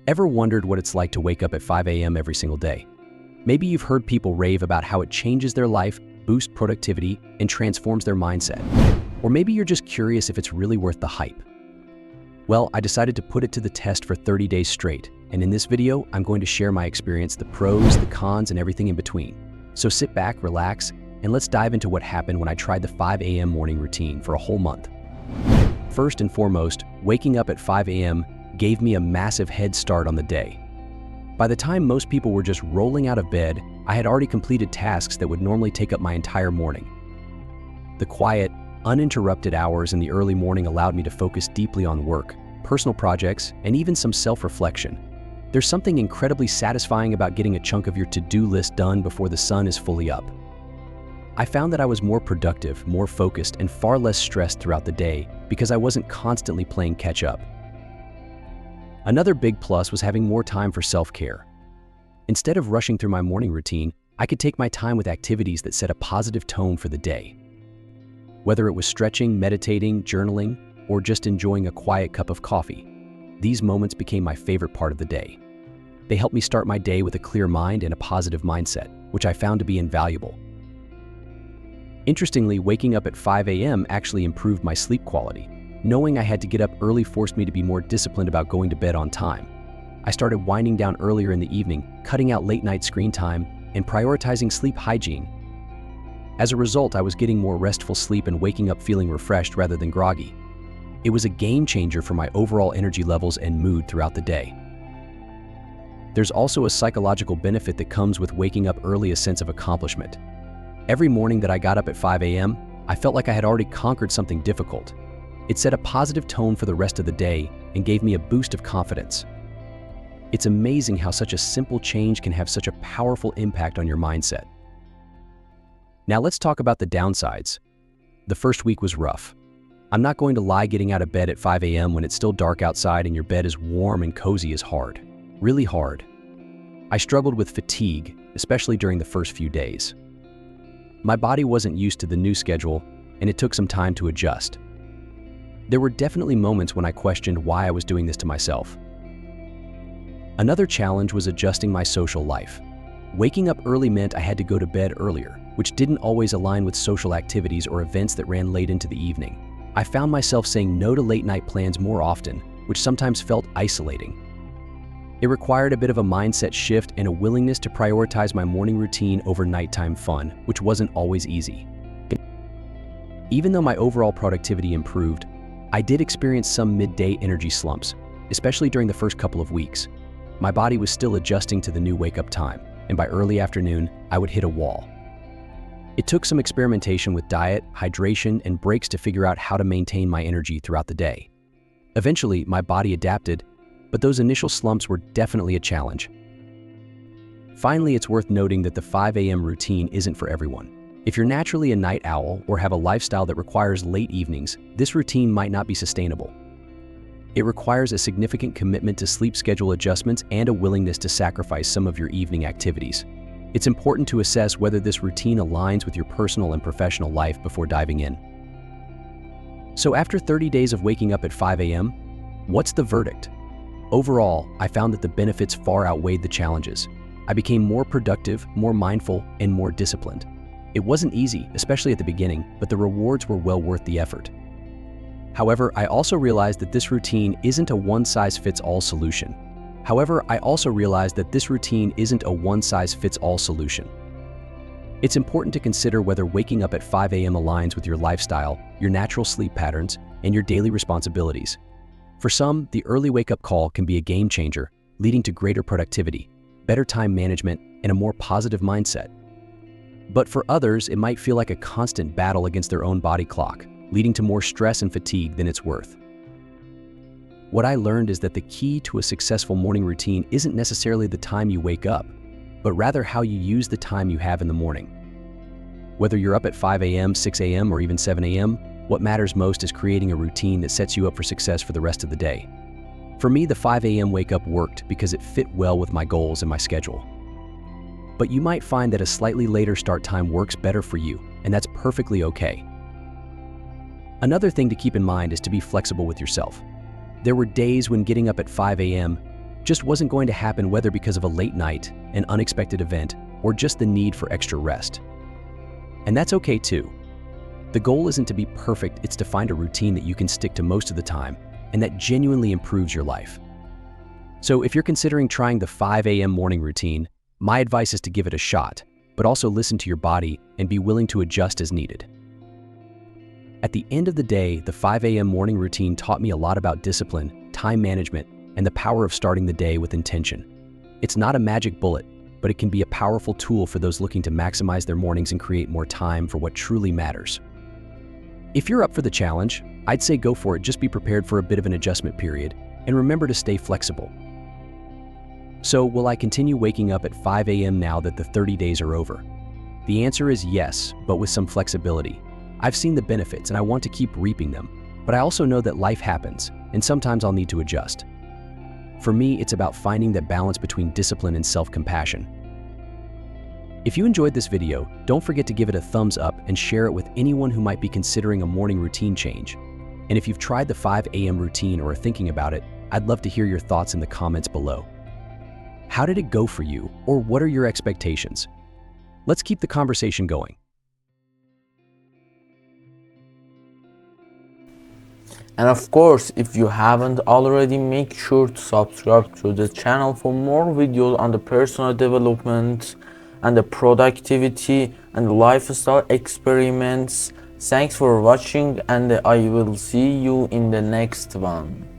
Ever wondered what it's like to wake up at 5 a.m. every single day? Maybe you've heard people rave about how it changes their life, boosts productivity, and transforms their mindset. Or maybe you're just curious if it's really worth the hype. Well, I decided to put it to the test for 30 days straight, and in this video, I'm going to share my experience, the pros, the cons, and everything in between. So sit back, relax, and let's dive into what happened when I tried the 5 a.m. morning routine for a whole month. First and foremost, waking up at 5 a.m. gave me a massive head start on the day. By the time most people were just rolling out of bed, I had already completed tasks that would normally take up my entire morning. The quiet, uninterrupted hours in the early morning allowed me to focus deeply on work, personal projects, and even some self-reflection. There's something incredibly satisfying about getting a chunk of your to-do list done before the sun is fully up. I found that I was more productive, more focused, and far less stressed throughout the day because I wasn't constantly playing catch-up. Another big plus was having more time for self-care. Instead of rushing through my morning routine, I could take my time with activities that set a positive tone for the day. Whether it was stretching, meditating, journaling, or just enjoying a quiet cup of coffee, these moments became my favorite part of the day. They helped me start my day with a clear mind and a positive mindset, which I found to be invaluable. Interestingly, waking up at 5 a.m. actually improved my sleep quality. Knowing I had to get up early forced me to be more disciplined about going to bed on time. I started winding down earlier in the evening, cutting out late-night screen time, and prioritizing sleep hygiene. As a result, I was getting more restful sleep and waking up feeling refreshed rather than groggy. It was a game changer for my overall energy levels and mood throughout the day. There's also a psychological benefit that comes with waking up early, a sense of accomplishment. Every morning that I got up at 5 a.m., I felt like I had already conquered something difficult. It set a positive tone for the rest of the day and gave me a boost of confidence. It's amazing how such a simple change can have such a powerful impact on your mindset. Now let's talk about the downsides. The first week was rough. I'm not going to lie, getting out of bed at 5 a.m. when it's still dark outside and your bed is warm and cozy is hard. Really hard. I struggled with fatigue, especially during the first few days. My body wasn't used to the new schedule, and it took some time to adjust. There were definitely moments when I questioned why I was doing this to myself. Another challenge was adjusting my social life. Waking up early meant I had to go to bed earlier, which didn't always align with social activities or events that ran late into the evening. I found myself saying no to late-night plans more often, which sometimes felt isolating. It required a bit of a mindset shift and a willingness to prioritize my morning routine over nighttime fun, which wasn't always easy. Even though my overall productivity improved, I did experience some midday energy slumps, especially during the first couple of weeks. My body was still adjusting to the new wake-up time, and by early afternoon, I would hit a wall. It took some experimentation with diet, hydration, and breaks to figure out how to maintain my energy throughout the day. Eventually, my body adapted, but those initial slumps were definitely a challenge. Finally, it's worth noting that the 5 a.m. routine isn't for everyone. If you're naturally a night owl or have a lifestyle that requires late evenings, this routine might not be sustainable. It requires a significant commitment to sleep schedule adjustments and a willingness to sacrifice some of your evening activities. It's important to assess whether this routine aligns with your personal and professional life before diving in. So after 30 days of waking up at 5 a.m., what's the verdict? Overall, I found that the benefits far outweighed the challenges. I became more productive, more mindful, and more disciplined. It wasn't easy, especially at the beginning, but the rewards were well worth the effort. However, I also realized that this routine isn't a one-size-fits-all solution. It's important to consider whether waking up at 5 a.m. aligns with your lifestyle, your natural sleep patterns, and your daily responsibilities. For some, the early wake-up call can be a game changer, leading to greater productivity, better time management, and a more positive mindset. But for others, it might feel like a constant battle against their own body clock, leading to more stress and fatigue than it's worth. What I learned is that the key to a successful morning routine isn't necessarily the time you wake up, but rather how you use the time you have in the morning. Whether you're up at 5 a.m., 6 a.m., or even 7 a.m., what matters most is creating a routine that sets you up for success for the rest of the day. For me, the 5 a.m. wake-up worked because it fit well with my goals and my schedule. But you might find that a slightly later start time works better for you, and that's perfectly okay. Another thing to keep in mind is to be flexible with yourself. There were days when getting up at 5 a.m. just wasn't going to happen, whether because of a late night, an unexpected event, or just the need for extra rest. And that's okay too. The goal isn't to be perfect, it's to find a routine that you can stick to most of the time and that genuinely improves your life. So if you're considering trying the 5 a.m. morning routine, my advice is to give it a shot, but also listen to your body and be willing to adjust as needed. At the end of the day, the 5 a.m. morning routine taught me a lot about discipline, time management, and the power of starting the day with intention. It's not a magic bullet, but it can be a powerful tool for those looking to maximize their mornings and create more time for what truly matters. If you're up for the challenge, I'd say go for it. Just be prepared for a bit of an adjustment period, and remember to stay flexible. So, will I continue waking up at 5 a.m. now that the 30 days are over? The answer is yes, but with some flexibility. I've seen the benefits and I want to keep reaping them, but I also know that life happens, and sometimes I'll need to adjust. For me, it's about finding that balance between discipline and self-compassion. If you enjoyed this video, don't forget to give it a thumbs up and share it with anyone who might be considering a morning routine change. And if you've tried the 5 a.m. routine or are thinking about it, I'd love to hear your thoughts in the comments below. How did it go for you, or what are your expectations? Let's keep the conversation going. And of course, if you haven't already, make sure to subscribe to the channel for more videos on the personal development and the productivity and lifestyle experiments. Thanks for watching, and I will see you in the next one.